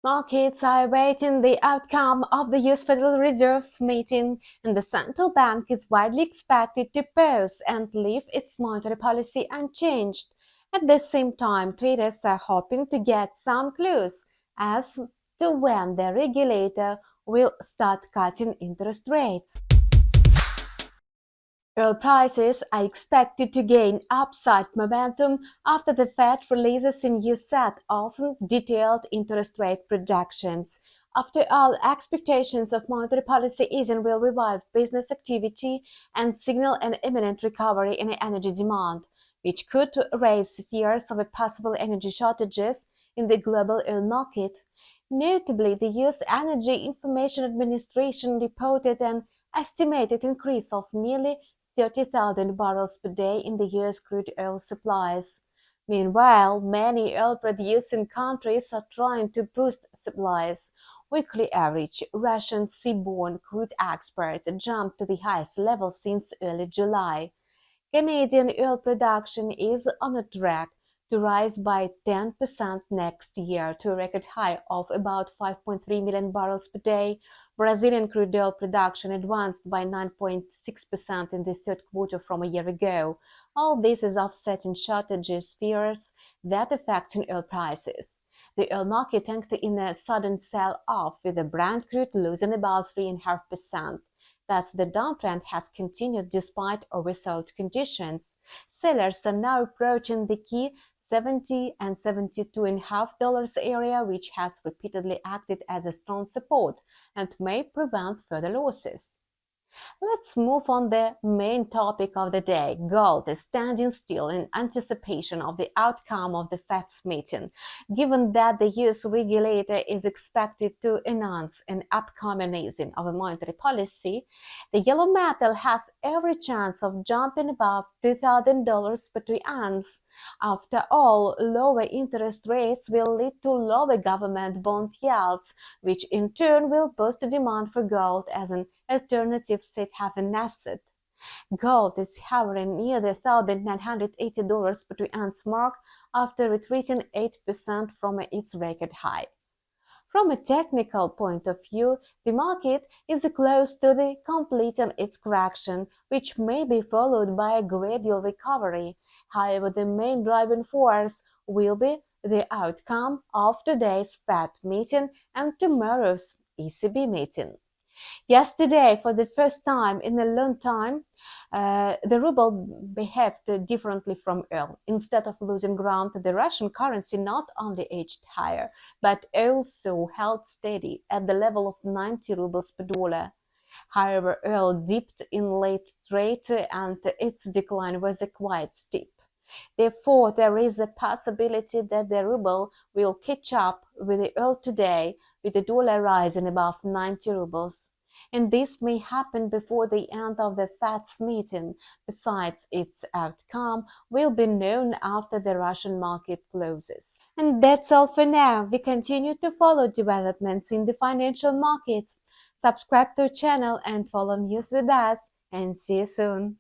Markets are awaiting the outcome of the U.S. Federal Reserve's meeting, and the central bank is widely expected to pause and leave its monetary policy unchanged. At the same time, traders are hoping to get some clues as to when the regulator will start cutting interest rates. Oil prices are expected to gain upside momentum after the Fed releases a new set of detailed interest rate projections. After all, expectations of monetary policy easing will revive business activity and signal an imminent recovery in energy demand, which could raise fears of a possible energy shortages in the global oil market. Notably, the U.S. Energy Information Administration reported an estimated increase of nearly 30,000 barrels per day in the U.S. crude oil supplies. Meanwhile, many oil-producing countries are trying to boost supplies. Weekly average Russian seaborne crude exports jumped to the highest level since early July. Canadian oil production is on a track to rise by 10% next year to a record high of about 5.3 million barrels per day. Brazilian crude oil production advanced by 9.6% in the third quarter from a year ago. All this is offsetting shortages fears that affecting oil prices. The oil market entered in a sudden sell-off, with the Brent crude losing about 3.5%. Thus, the downtrend has continued despite oversold conditions. Sellers are now approaching the key $70 and $72.50 area, which has repeatedly acted as a strong support and may prevent further losses. Let's move on the main topic of the day. Gold is standing still in anticipation of the outcome of the Fed's meeting. Given that the U.S. regulator is expected to announce an upcoming easing of a monetary policy, the yellow metal has every chance of jumping above $2,000 per troy ounce. After all, lower interest rates will lead to lower government bond yields, which in turn will boost the demand for gold as an alternative safe haven asset. Gold is hovering near the $1,980 per troy ounce mark after retreating 8% from its record high. From a technical point of view, the market is close to the completing its correction, which may be followed by a gradual recovery. However, the main driving force will be the outcome of today's Fed meeting and tomorrow's ECB meeting. Yesterday, for the first time in a long time, the ruble behaved differently from oil. Instead of losing ground, the Russian currency not only edged higher, but also held steady at the level of 90 rubles per dollar. However, oil dipped in late trade and its decline was quite steep. Therefore, there is a possibility that the ruble will catch up with the oil today, with the dollar rising above 90 rubles. And this may happen before the end of the Fed's meeting. Besides, its outcome will be known after the Russian market closes. And that's all for now. We continue to follow developments in the financial markets. Subscribe to our channel and follow news with us. And see you soon.